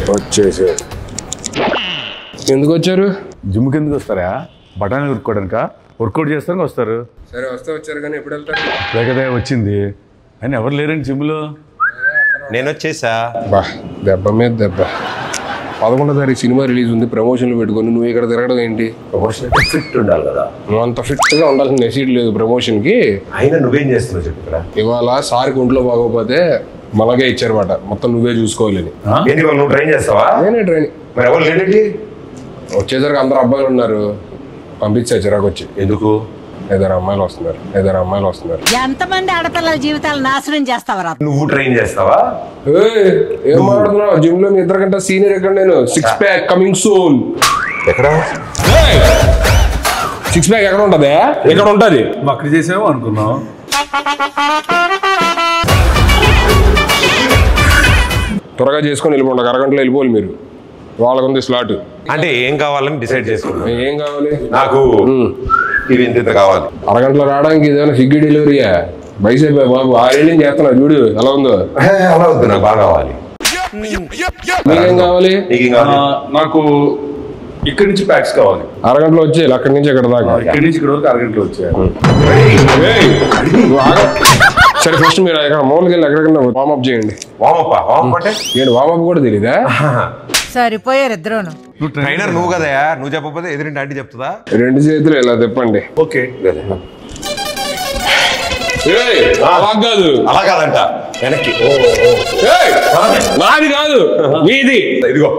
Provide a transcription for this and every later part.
వచ్చేసారు. ఎందుకు వచ్చారు? జిమ్కి ఎందుకు వస్తారా? బఠానీ ఉరుక్కోవడానిక? వర్కౌట్ చేస్తానికి వస్తారు. సరే వస్తే వచ్చారు కానీ ఎప్పుడు వెళ్తారు? లేకదే వచ్చింది అని ఎవరు లేరండి జిమ్లో. నేను వచ్చేసా. బా దెబ్బ మీద దెబ్బ. 11వ తారీఖు సినిమా రిలీజ్ ఉంది, ప్రమోషన్లు పెట్టుకొని నువ్వు ఇక్కడ తిరగడం ఏంటి? ప్రమోషన్ ఫిట్ ఉండాలి కదా. నువ్వు అంత ఫిట్గా ఉండాల్సిన నెసీడ్ లేదు ప్రమోషన్కి. అయినా నువ్వేం చేస్తున్నావు చెప్పు. ఇవాళ సార్కి ఒంట్లో బాగోపోతే మనకే ఇచ్చారన్నమాట, మొత్తం నువ్వే చూసుకోవాలని. నువ్వు ట్రైన్ చేస్తావా? నేనే ట్రైన్. మరి ఎవరు లేదండి? వచ్చేసరికి అందరు అబ్బాయిలు ఉన్నారు, పంపించా చిరాకు వచ్చి. ఎందుకు? ఇద్దరు అమ్మాయిలు వస్తున్నారు. ఎంతమంది ఆడపిల్లల జీవితాలు నాశనం చేస్తావరా? నువ్వు ట్రైన్ చేస్తావా? ఏం మాట్లాడుతున్నావు? జిమ్ లో మీ ఇద్దరు కంటే సీనియర్ ఎక్కడ? నేను 6 ప్యాక్ కమింగ్ సూన్. ఎక్కడ 6 ప్యాక్ ఎక్కడ ఉంటది? ఎక్కడ ఉంటది? అక్కడ చేసామో అనుకున్నాం. త్వరగా చేసుకొని వెళ్ళిపోండి, అరగంటలో వెళ్ళిపోవాలి మీరు. వాళ్ళకుంది స్లాట్. అంటే ఏం కావాలని డిసైడ్ చేసుకున్నా. ఏం కావాలి? నాకు ఇది ఇంత కావాలి. అరగంటలో రావడానికి ఇదేమైనా స్విగ్గీ డెలివరీయా? బైసేపు బాబు 6 ఏళ్ళు చేస్తున్నా, చూడు ఎలా ఉందో. అలా వద్దు, నాకు బాగా కావాలి. మీకేం కావాలి? నాకు ఇక్కడి నుంచి ప్యాక్స్ కావాలి. అరగంటలో వచ్చేయాలి, అక్కడి నుంచి ఎక్కడ దాకా. ఇక్కడి నుంచి ఇక్కడ వరకు అరగంటలో వచ్చేయాలి. సరే ఫస్ట్ మీరు ఎక్కడ మౌన్కి వెళ్ళి ఎక్కడికన్నా వార్మప్ చేయండి. వామప్ అంటే ఏంటి? వార్మప్ కూడా తెలీదా? సరిపోయారు ఇద్దరును. ట్రైనర్ నువ్వు కదా, నువ్వు చెప్పకపోతే ఎదురింటి ఆంటీ చెప్తుందా? 2 చేతులు ఇలా తిప్పండి. ఓకే. అలా కాదు, అలా కాదంట, వెనక్కి. నాది కాదు మీది. ఇదిగో.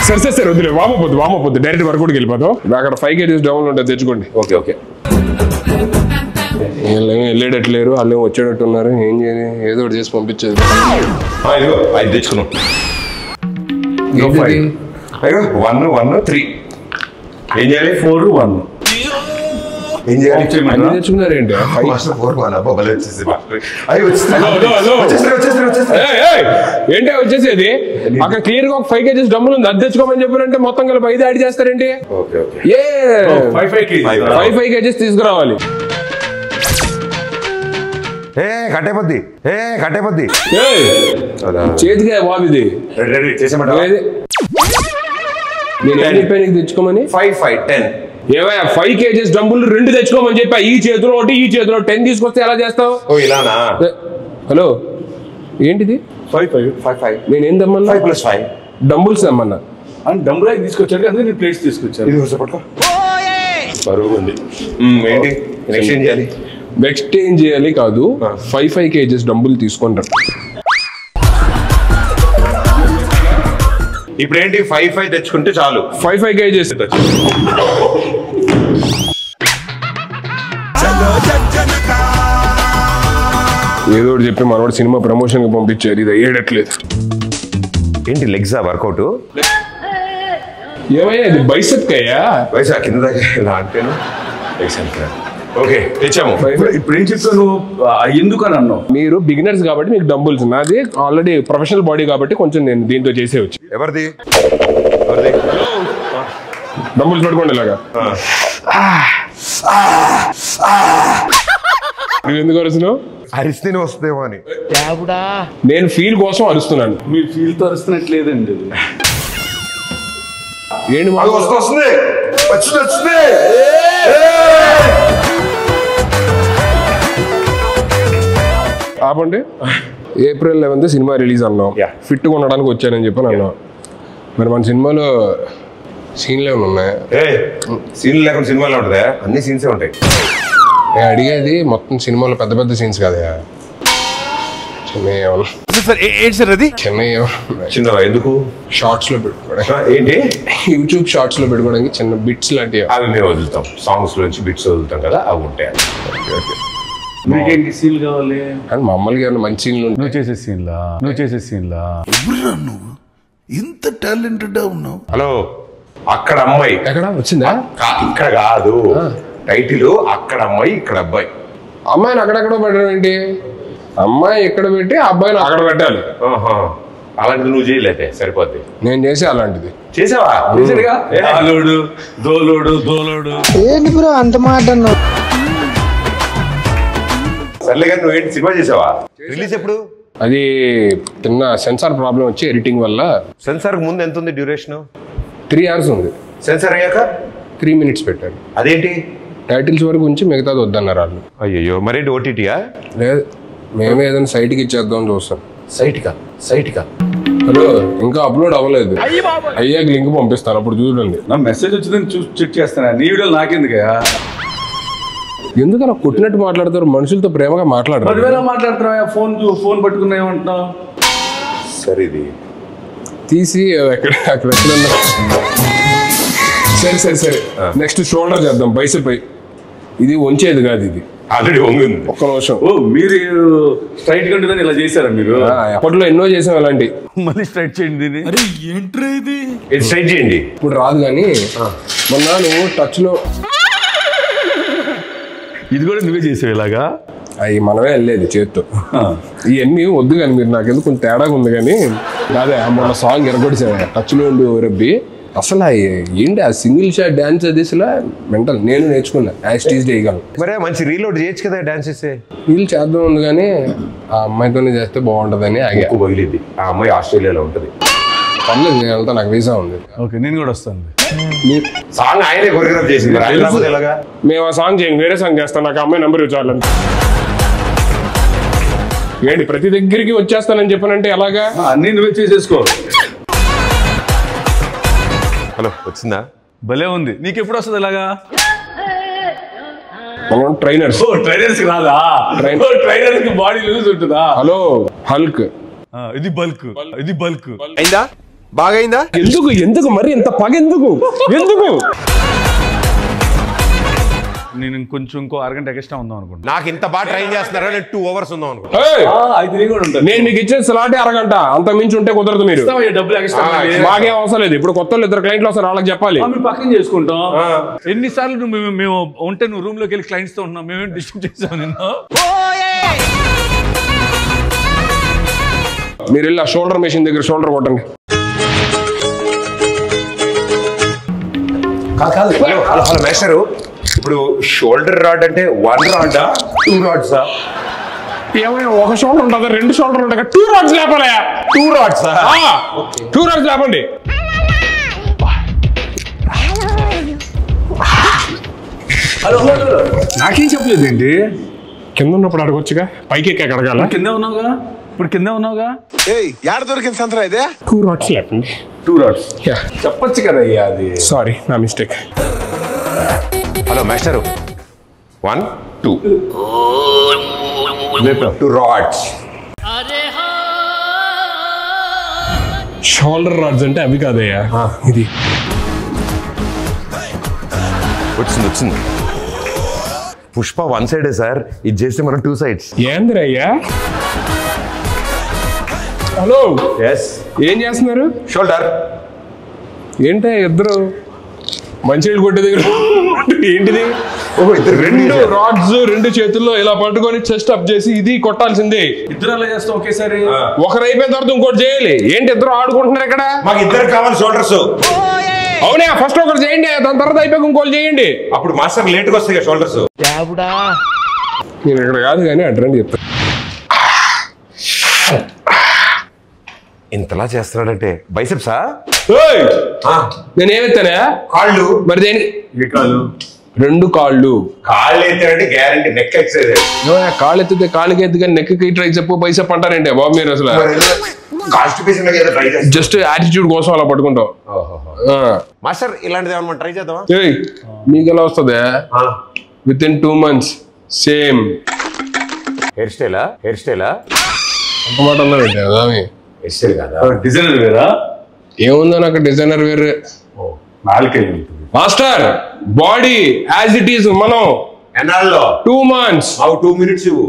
సరే వద్దులే, వామపోద్దు డైరెక్ట్ వర్కౌట్కి వెళ్ళిపోతాం. అక్కడ 5 kgs డౌన్ ఉంటుంది, తెచ్చుకోండి. ఓకే. వెళ్ళేటట్లేరు, వాళ్ళు వచ్చేటట్టు ఉన్నారు. ఏం చేయాలి? ఏదో ఒకటి చేసి పంపించేది. ఇదిగో 5 తెచ్చుకున్నాం. 1 3 ఏం చేయాలి? 4 1 ఏం చేయాలి? తెచ్చుకున్నారు ఏంటి? ఏంటి వచ్చేసేది? అక్కడ క్లియర్ గా ఒక 5 kgs డబ్బులు ఉంది, అది తెచ్చుకోమని చెప్పారంటే మొత్తం కలిపి 5 యాడ్ చేస్తారేంటి? 5 kgs తీసుకురావాలి. కట్టేపద్ది చేతిగా బాబు ఇది. నేను ఏం చెప్పాను నీకు తెచ్చుకోమని? 5 5 10 ఏవయ్యా 5 kgs డబ్బులు 2 తెచ్చుకోమని చెప్పా. ఈ చేతిలో ఒకటి, ఈ చేతిలో 10 తీసుకొస్తే ఎలా చేస్తావు? ఇలానా? హలో ఏంటిది? 5 నేనేం తెమ్మన్నా? 5 + 5 డంబుల్స్ తెమ్మన్నా. డంబుల్ తీసుకొచ్చాడు కదా, నేను ప్లేట్స్ తీసుకొచ్చాను. ఇది పట్టుకో, బరువు ఉంది. ఏంటి ఎక్స్చేంజ్ చేయాలి? ఎక్స్చేంజ్ చేయాలి కాదు, 5 kgs డబ్బులు తీసుకుంటారు. ఇప్పుడు ఏంటి? 5 5 తెచ్చుకుంటే చాలు. 5 kgs. ఏదో ఒకటి చెప్పి మనవాడు సినిమా ప్రమోషన్ కి పంపించారు, ఇది అయ్యేటట్లేదు. ఏంటి లెగ్సా వర్కౌట్? ఏమయ్యా ఇది? బైసెప్ కయ్యా? బైసెప్ కింద దాకా అంటేను. ఓకే తెచ్చాము. ఇప్పుడు ఏం చెప్తాను, ఎందుకు అని అన్నావు? మీరు బిగినర్స్ కాబట్టి మీకు డంబుల్స్, నాది ఆల్రెడీ ప్రొఫెషనల్ బాడీ కాబట్టి కొంచెం నేను దీంతో చేసేవచ్చు. ఎవరిది? డంబుల్స్ పెట్టుకోండి ఇలాగా. నువ్వు ఎందుకు అరుస్తున్నావు? అరిస్తేనే వస్తుందేమో అని. నేను ఫీల్ కోసం అరుస్తున్నాను. మీరు ఫీల్ తో అరుస్తున్నట్లేదండి. ఏంటి వస్తుంది. ఆపండి. April 11th సినిమా రిలీజ్ అన్నాం, ఫిట్గా ఉండడానికి వచ్చానని చెప్పని అన్నాం. మరి మన సినిమాలో సీన్లు ఏమైనా ఉన్నాయా? సీన్లు లేకుండా సినిమాలో ఉంటుందా? అన్ని సీన్సే ఉంటాయి. నేను అడిగేది మొత్తం సినిమాలో పెద్ద పెద్ద సీన్స్ కదా, చిన్న ఎందుకు షార్ట్స్ లో పెట్టుకోవడానికి? ఏంటి? యూట్యూబ్ షార్ట్స్ లో పెట్టుకోవడానికి చిన్న బిట్స్ లాంటివి. అవి మేము వదులుతాం, సాంగ్స్ నుంచి బిట్స్ వదులుతాం కదా, అవి ఉంటాయి. మీకేంటి సీన్లు కావాలి? కానీ మమ్మల్ని ఏమైనా మంచి సీన్లు నువ్వు చేసే సీన్లా నువ్వు ఇంత టాలెంటెడ్ ఉన్నావు. హలో, అక్కడ అమ్మాయి ఎక్కడ వచ్చిందా? ఇక్కడ కాదు, టైటిల్ అక్కడ అమ్మాయి ఇక్కడ అబ్బాయి. అమ్మాయిని అక్కడెక్కడ పెట్టడం ఏంటి? అమ్మాయి ఎక్కడ పెట్టి అబ్బాయిని అక్కడ పెట్టాలి. అలాంటిది నువ్వు చేయలేదే సరిపోద్ది. నేను చేసే అలాంటిది. చేసావా? చేసాడుగా ఆలోడు దోలోడు ఏంటి బ్రో అంత మాట అన్నావు? సర్లే కానీ నువ్వేంటి సినిమా చేసావా? రిలీజ్ ఎప్పుడు? అది చిన్న సెన్సార్ ప్రాబ్లం వచ్చి ఎడిటింగ్ వల్ల సెన్సార్ ముందు ఎంత ఉంది డ్యూరేషన్? 3 hours ఉంది. సెన్సార్ అయ్యాక 3 minutes పెట్టారు. అదేంటి? టైటిల్స్ వరకు ఉంచి మిగతాది వద్దన్నారు వాళ్ళు. అయ్యో మరేంటి ఓటీటీయా? లేదు, మేమే ఏదైనా సైట్కి ఇచ్చేద్దాం చూస్తాం. సైట్కా హలో, ఇంకా అప్లోడ్ అవ్వలేదు. అయ్యాక లింక్ పంపిస్తాను, అప్పుడు చూడండి. నా మెసేజ్ వచ్చిందని చూసి చెక్ చేస్తాను. నీ వీడియోలు నాకెందుకయ్యా? ఎందుకు అలా కొట్టినట్టు మాట్లాడతారు? మనుషులతో ప్రేమగా మాట్లాడరు. 10,000 మాట్లాడుతున్నావా? ఫోన్ పట్టుకున్నా ఏమంటున్నావు? సరే ఇది తీసి అక్కడ ఎక్కడన్నా. సరే నెక్స్ట్ షోల్డర్ చేద్దాం, బైసెప్. ఇది వంచేది కాదు, ఇది ఆల్రెడీ వంగింది. ఒక్క నిమిషం. ఓ మీరు స్ట్రైట్ గా ఉంటుందని ఇలా చేశారా మీరు? అప్పట్లో ఎన్నో చేసాం అలాంటి. మళ్ళీ స్ట్రైట్ చేయండి దీన్ని. ఇది స్ట్రైట్ చేయండి. ఇప్పుడు రాదు కానీ మొన్న నువ్వు టచ్ లో ఇది కూడా నువ్వే చేసావు ఇలాగా? అవి మనమే వెళ్ళేది చేత్తో. ఇవన్నీ వద్దు కానీ మీరు నాకెందుకు కొంచెం తేడాగా ఉంది కానీ. అదే మొన్న సాంగ్ ఎరగొడిసా టచ్ లో ఉండి రబ్బి. అసలు ఏంటి ఆ సింగిల్ షాట్ డాన్స్ అది అసలు మెంటల్. నేను నేర్చుకున్నా, యాజ్ టీజ్ చేయగలను. మరే మంచి రీలోడ్ చేయొచ్చు కదా డాన్స్ చేస్తే. వీళ్ళు చేద్దాం ఉంది కానీ ఆ అమ్మాయితోనే చేస్తే బాగుంటుందని ఆగా. పగిలిద్ది. ఆ అమ్మాయి ఆస్ట్రేలియాలో ఉంటుంది. పర్లేదు, నేను వెళ్తా, నాకు వీసా ఉంది. ఓకే, నేను కూడా వస్తాను. సాంగ్ ఆయనే కొరియోగ్రాఫ్ చేసింది. మేము ఆ సాంగ్ చేయండి, వేరే సాంగ్ చేస్తాను. నాకు అమ్మాయి నెంబర్ ఇవ్వాలి. ఏంటి ప్రతి దగ్గరికి వచ్చేస్తానని చెప్పానంటే ఎలాగా? అన్ని నువ్వే చేసేసుకో. హలో, వచ్చిందా? భలే ఉంది. నీకు ఎప్పుడు వస్తుంది ఇలాగా? ట్రైనర్స్. ట్రైనర్స్ రాదా? ట్రైనర్స్ కి బాడీ లూజ్ ఉంటుందా? Hello, Hulk. ఇది బల్క్. అయిందా? బాగా అయిందా? ఎందుకు మరి ఇంత పగ ఎందుకు? నేను ఇంకో అరగంట ఎక్స్ట్రా ఉందాం అనుకుంటా. నాకు ఇంత బాగా ట్రైన్ చేస్తున్నారా? నేను 2 hours ఉందాం అనుకుంటా. నేను మీకు ఇచ్చే స్లాటే అరగంట, అంత మించి ఉంటే కుదరదు. మీరు డబ్బులు ఎక్స్ట్రా మాకేం అవసరం లేదు. ఇప్పుడు కొత్త 2 క్లయింట్లు వస్తారు, వాళ్ళకి చెప్పాలి. మేము పక్కన చేసుకుంటాం. ఎన్నిసార్లు మేము ఉంటే నువ్వు రూమ్ లోకి వెళ్ళి క్లయింట్స్ తో ఉంటున్నాం. మేమేం డిస్టర్బ్ చేసాం నిన్ను? మీరు వెళ్ళి ఆ షోల్డర్ మెషిన్ దగ్గర షోల్డర్ కొట్టండి. కాదు హలో మేస్టరు, ఇప్పుడు షోల్డర్ రాడ్ అంటే 1 రాడా 2 రాడ్సా? ఏమైనా ఒక షోల్డర్ ఉంటుందా? 2 షోల్డర్ ఉంటాయి. 2 రాడ్స్ లేపాలి. 2 రాడ్సా? 2 రాడ్స్ లేపండి. హలో నాకేం చెప్పలేదు ఏంటి? కింద ఉన్నప్పుడు అడగొచ్చుగా, పైకి ఎక్కి అడగాల. కింద ఉన్నావుగా, ఇప్పుడు కింద ఉన్నావుగా. యాడ దొరికింది సంతరా ఇదే? 2 రాడ్స్ లేపండి. 2 రాడ్స్ చెప్పొచ్చు కదా అయ్యా. అది సారీ, నా mistake. Hello master, 1 2 2 rods. Shoulder rods అంటే అవి కాదయ్యా, ఇది. వచ్చింది. పుష్ప 1 సైడే సార్, ఇది చేస్తే మనం 2 sides. ఏందిరయ్యా? Hello, yes. ఏం చేస్తున్నారు? షోల్డర్. ఏంటి ఇద్దరు మంచినీళ్ళు కొట్టే దగ్గర ఏంటిది? ఇద్దరు 2 రాడ్స్ 2 చేతుల్లో ఇలా పట్టుకొని చెస్ట్ అప్ చేసి ఇది కొట్టాల్సిందే. ఇద్దరు అలా చేస్తాం ఒకేసారి. ఒకరు అయిపోయిన తర్వాత ఇంకోటి చేయాలి. ఏంటి ఇద్దరు ఆడుకుంటున్నారు ఇక్కడ? మాకు ఇద్దరు కావాలి షోల్డర్స్. అవునా, ఫస్ట్ ఒకటి చేయండి, దాని తర్వాత అయిపోయి ఇంకోటి చేయండి. అప్పుడు మాస్టర్ లేట్గా వస్తాయి కదా షోల్డర్స్. నేను ఇక్కడ కాదు కానీ అడ్రండి చెప్తాను. ఇంతలా చేస్తున్నాడంటే బైసెప్సా? నేనేమెత్తానా? కాళ్ళు. మరి దేనికి? 2 కాళ్ళు. కాళ్ళు ఎత్తారంటే గ్యారంటీ నెక్ ఎక్సైజ్. కాళ్ళు ఎత్తితే కాళ్ళకి ఎత్తి కానీ నెక్కి ట్రై చెప్పు బైసెప్ అంటారంటే బాబు మీరు. అసలు జస్ట్ యాటిట్యూడ్ కోసం అలా పట్టుకుంటావు. మాస్టర్ ఇలాంటిది ఏమన్నా ట్రై చేద్దామా? మీకు ఎలా వస్తుంది? With in 2 months same hair స్టైలా? ఒక మాట ఉందా? హెయిర్ స్టైల్ కాదా? డిజైనర్ వేరా? ఏముందో నాకు డిజైనర్ వేరే. Master body as it is. మనం ఎన్నాళ్ళలో? 2 months. 2 minutes ఇవ్వు.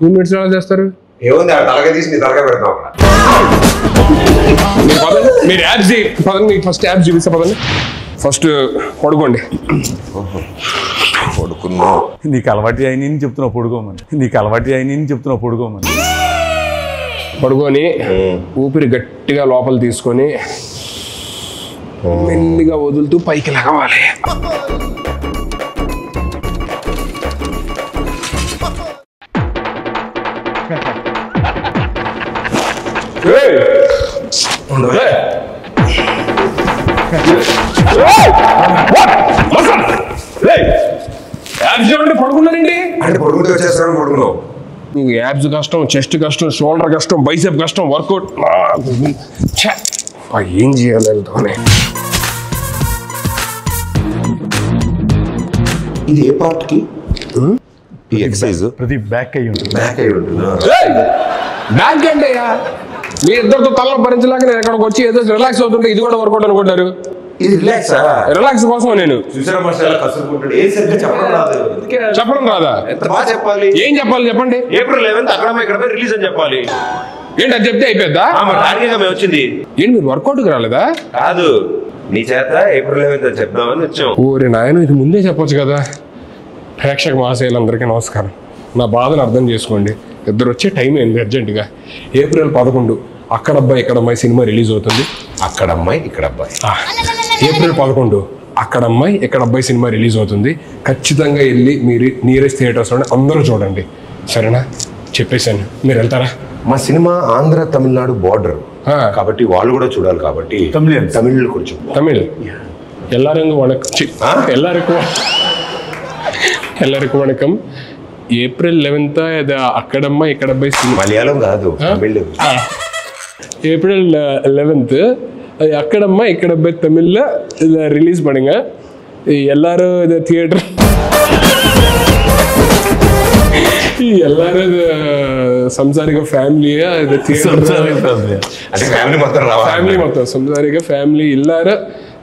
2 minutes ఎలా చేస్తారు? ఏముంది, తలగా తీసి నీ తలగా పెడతాం అక్కడ. మీరు యాప్స్ పదండి, మీకు ఫస్ట్ యాప్స్ చూపిస్తా పదండి. ఫస్ట్ పడుకోండి. పడుకున్నా. నీకు అలవాటు అయిన చెప్తున్నావు పడుకోమని. పడుకొని ఊపిరి గట్టిగా లోపల తీసుకొని మెల్లిగా వదులుతూ పైకి లగవాలి. పడుకున్నారండి అంటే పడుకుంటే వచ్చేస్తాను పడుకున్నావు. నీకు యాబ్స్ కష్టం, చెస్ట్ కష్టం, షోల్డర్ కష్టం, బైసెప్ కష్టం, వర్కౌట్ ఏం చేయాలి వెళ్తానే. ఇది ఏ పార్ట్ కి ఈ ఎక్సర్సైజ్? ప్రతి బ్యాక్ అయ్యి ఉంటుంది. బ్యాక్ అయి ఉంటుంది. బ్యాక్ అంటే మీ ఇద్దరితో తలలో భరించలేక నేను ఎక్కడికి వచ్చి ఏదో రిలాక్స్ అవుతుంటే ఇది కూడా వర్కౌట్ అనుకుంటారు. ఇది రిలాక్సా? రిలాక్స్ కోసం నేను చూసారా మసాలా కసురుకుంటాడు. ఏ సరిగ్గా చెప్పడం రాదు. చెప్పడం రాదా? ఎంత బాగా చెప్పాలి. ఏం చెప్పాలి చెప్పండి. April 11th అక్కడ రిలీజ్ అని చెప్పాలి. ఏంటి అది చెప్తే అయిపోద్దా? మేము వచ్చింది ఏంటి మీరు వర్కౌట్కి రాలేదా? కాదు, నీ చేత April 11th అని చెప్దామని వచ్చాం. ఓరే నాయన, ఇది ముందే చెప్పొచ్చు కదా. ప్రేక్షక మహాశయులందరికీ నమస్కారం. నా బాధను అర్థం చేసుకోండి. ఇద్దరు వచ్చే టైం అయింది అర్జెంటుగా. April 11 అక్కడబ్బాయి ఇక్కడమ్మాయి సినిమా రిలీజ్ అవుతుంది. అక్కడ అమ్మాయి ఇక్కడ అబ్బాయి. April 11 అక్కడమ్మాయి ఇక్కడబ్బాయి సినిమా రిలీజ్ అవుతుంది. ఖచ్చితంగా వెళ్ళి మీరు నియరెస్ట్ థియేటర్స్లోనే అందరూ చూడండి, సరేనా? చెప్పేశాను. మీరు వెళ్తారా? మా సినిమా ఆంధ్ర తమిళనాడు బార్డర్ కాబట్టి వాళ్ళు కూడా చూడాలి. కాబట్టి తమిళ్ కొంచెం తమిళ్ எல்லாருக்கும் వణకం. April 11 ఇది అక్కడమ్మాయి ఇక్కడబ్బాయి సినిమా. మలయాళం కాదు, తమిళ్. April 11 அக்கடம்மா இக்கடப்பை தமிழில் இதை ரிலீஸ் பண்ணுங்க. எல்லாரும் இதை தியேட்டர் எல்லாரும் இது సంసారిక ఫ్యామిలీగా ఇది ఫ్యామిలీ మొత్తం సంసారిక ఫ్యామిలీ எல்லாரும்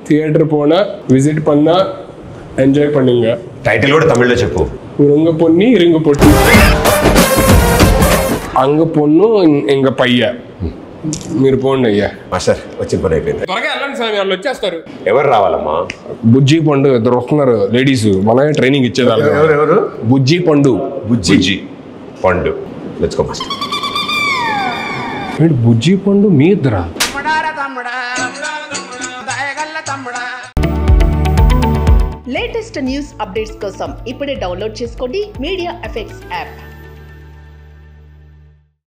தியேட்டர் போனா விசிட் பண்ணா ఎంజాయ్ பண்ணுங்க. టైటిల్ కూడా తమిళ్లో చెప్పు. ఉరుంగ పొన్ని ఇరుంగ పొట్టి అంగ పొన్ను ఇంగ పయ్య. మీరు పోండి అయ్యా. మాస్టర్ వచ్చిన పని అయిపోయింది. త్వరగా వెళ్ళండి స్వామి, వాళ్ళు వచ్చేస్తారు. ఎవరు రావాలమ్మా? బుజ్జి పండు ఇద్దరు వస్తున్నారు లేడీస్. మనమే ట్రైనింగ్ ఇచ్చేదాన్ని. ఎవరు? బుజ్జి పండు. బుజ్జి పండు. Let's go master. బుజ్జి పండు మీ ఇద్దరా? లేటెస్ట్ న్యూస్ అప్డేట్స్ కోసం ఇప్పుడే డౌన్లోడ్ చేసుకోండి మీడియా ఎఫెక్ట్స్ యాప్.